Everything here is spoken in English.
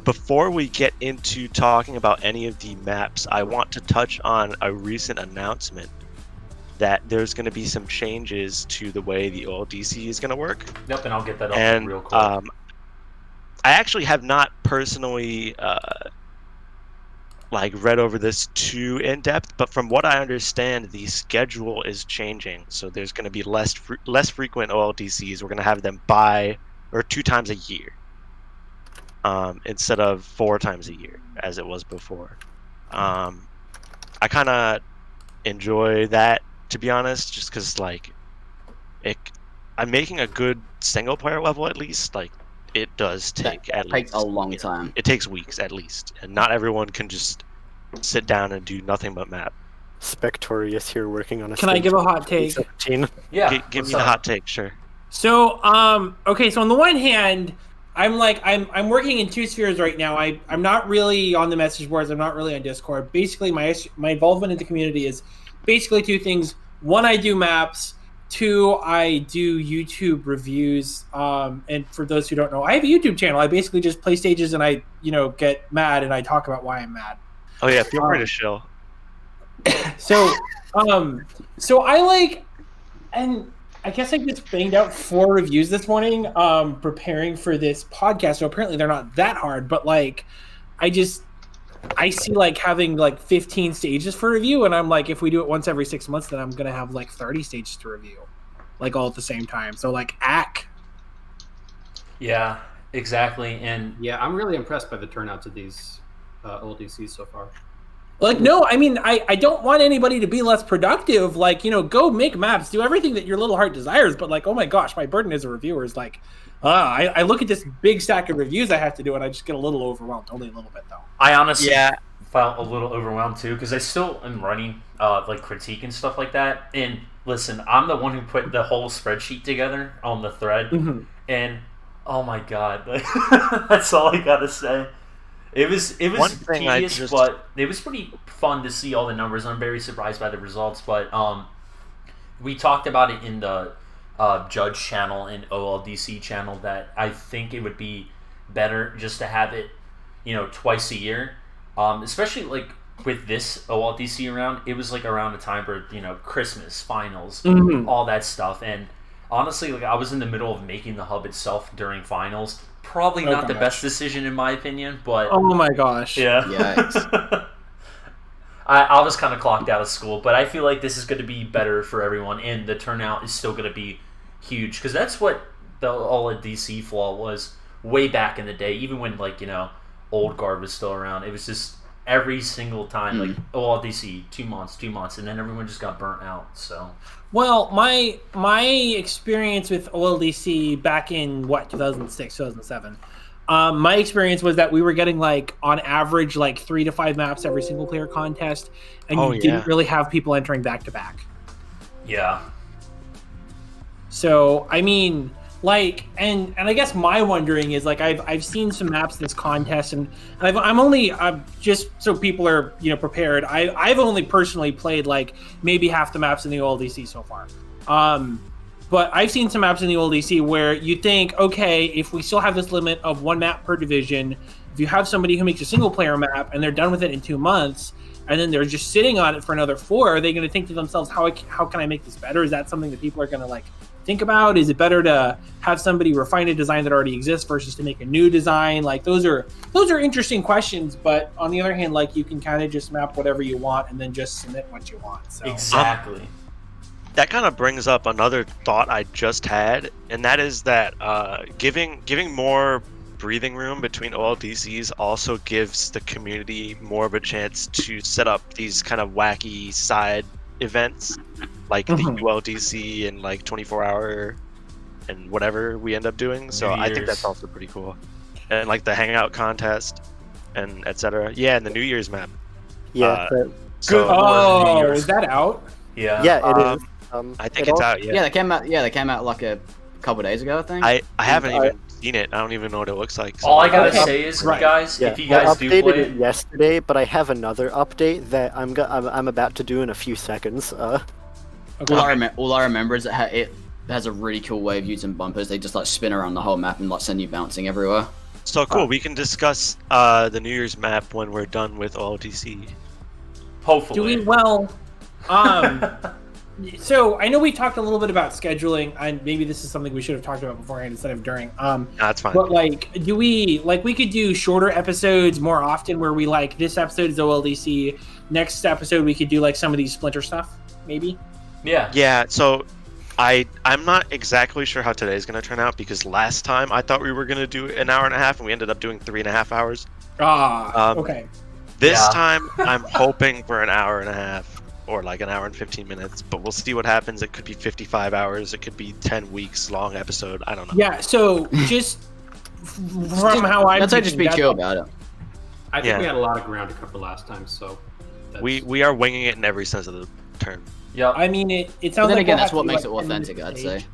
Before we get into talking about any of the maps, I want to touch on a recent announcement that there's going to be some changes to the way the OLDC is going to work. Yep, and I'll get that up real quick. I actually have not personally read over this too in depth, but from what I understand, the schedule is changing. So there's going to be less frequent OLDCs. We're going to have them 2 times a year. Instead of 4 times a year as it was before. I kind of enjoy that, to be honest, just because I'm making a good single player level at least. It does take It takes a long time. It takes weeks at least, and not everyone can just sit down and do nothing but map. Spectorious here working on a. Can I give a hot take? 17. Yeah, give me a hot take, sure. So, okay, so on the one hand, I'm working in 2 spheres right now. I'm not really on the message boards. I'm not really on Discord. Basically, my involvement in the community is basically 2 things. 1, I do maps. 2, I do YouTube reviews. And for those who don't know, I have a YouTube channel. I basically just play stages and I, get mad and I talk about why I'm mad. Oh yeah, feel free to chill. So I and I guess I just banged out 4 reviews this morning, preparing for this podcast. So apparently they're not that hard, but I see having 15 stages for review, and I'm if we do it once every 6 months, then I'm gonna have 30 stages to review, all at the same time. So ack. Yeah, exactly, and yeah, I'm really impressed by the turnouts of these OLDCs so far. No, I mean, I don't want anybody to be less productive. Go make maps, do everything that your little heart desires. But oh my gosh, my burden as a reviewer is I look at this big stack of reviews I have to do, and I just get a little overwhelmed. Only a little bit though. I honestly felt a little overwhelmed too, because I still am running critique and stuff like that. And listen, I'm the one who put the whole spreadsheet together on the thread, and oh my god, that's all I gotta say. It was tedious, but it was pretty fun to see all the numbers. I'm very surprised by the results, but we talked about it in the Judge channel and OLDC channel that I think it would be better just to have it, twice a year, especially with this OLDC around. It was around the time where Christmas, finals, all that stuff, and honestly, I was in the middle of making the hub itself during finals. Probably not the best decision in my opinion, but oh my gosh, yeah. Yikes. I was kind of clocked out of school, but I feel like this is going to be better for everyone, and the turnout is still going to be huge, because that's what the OLDC flaw was way back in the day. Even when old guard was still around, it was just every single time OLDC 2 months, and then everyone just got burnt out. So. Well, my experience with OLDC back in 2006, 2007, my experience was that we were getting on average 3 to 5 maps every single player contest, and you didn't really have people entering back to back. Yeah. So I mean, and I guess my wondering is I've seen some maps this contest, and I'm just so people are prepared. I've only personally played maybe half the maps in the OLDC so far, but I've seen some maps in the OLDC where you think, okay, if we still have this limit of 1 map per division, if you have somebody who makes a single player map and they're done with it in 2 months, and then they're just sitting on it for another 4, are they going to think to themselves, how can I make this better? Is that something that people are going to think about? Is it better to have somebody refine a design that already exists versus to make a new design? Those are interesting questions, but on the other hand, you can kind of just map whatever you want and then just submit what you want. So exactly. That kind of brings up another thought I just had, and that is that giving more breathing room between OLDCs also gives the community more of a chance to set up these kind of wacky side events, the ULDC and 24-hour and whatever we end up doing. So I think that's also pretty cool. And the hangout contest and etc. Yeah, and the New Year's map. Yeah. So is that out? Yeah. Yeah, it is. I think it's out. Yeah. They came out. Yeah, they came out a couple days ago, I think. I haven't even seen it. I don't even know what it looks like. So. All I gotta say is, guys, if you guys do play it, I updated it yesterday, but I have another update that I'm about to do in a few seconds. All I remember is that it has a really cool way of using bumpers. They just spin around the whole map and send you bouncing everywhere. So cool. We can discuss the New Year's map when we're done with OLDC. Hopefully. Do we? Well, so I know we talked a little bit about scheduling, and maybe this is something we should have talked about beforehand instead of during. That's fine. But like, do we we could do shorter episodes more often, where we like this episode is OLDC, next episode we could do like some of these Splinter stuff, maybe. Yeah. Yeah. So I'm not exactly sure how today's gonna turn out because last time I thought we were gonna do an hour and a half and we ended up doing 3.5 hours. Okay. This time I'm hoping for an hour and a half or like an hour and 15 minutes, but we'll see what happens. It could be 55 hours. It could be 10 weeks long episode. I don't know. Yeah. So just from how I'm That's why just be thinking, chill about it. I think we had a lot of ground to cover last time, so we are winging it in every sense of the term. Yeah. I mean, it sounds But then like again, we'll that's have what to, makes like, it 10 minutes authentic, I'd stage. say.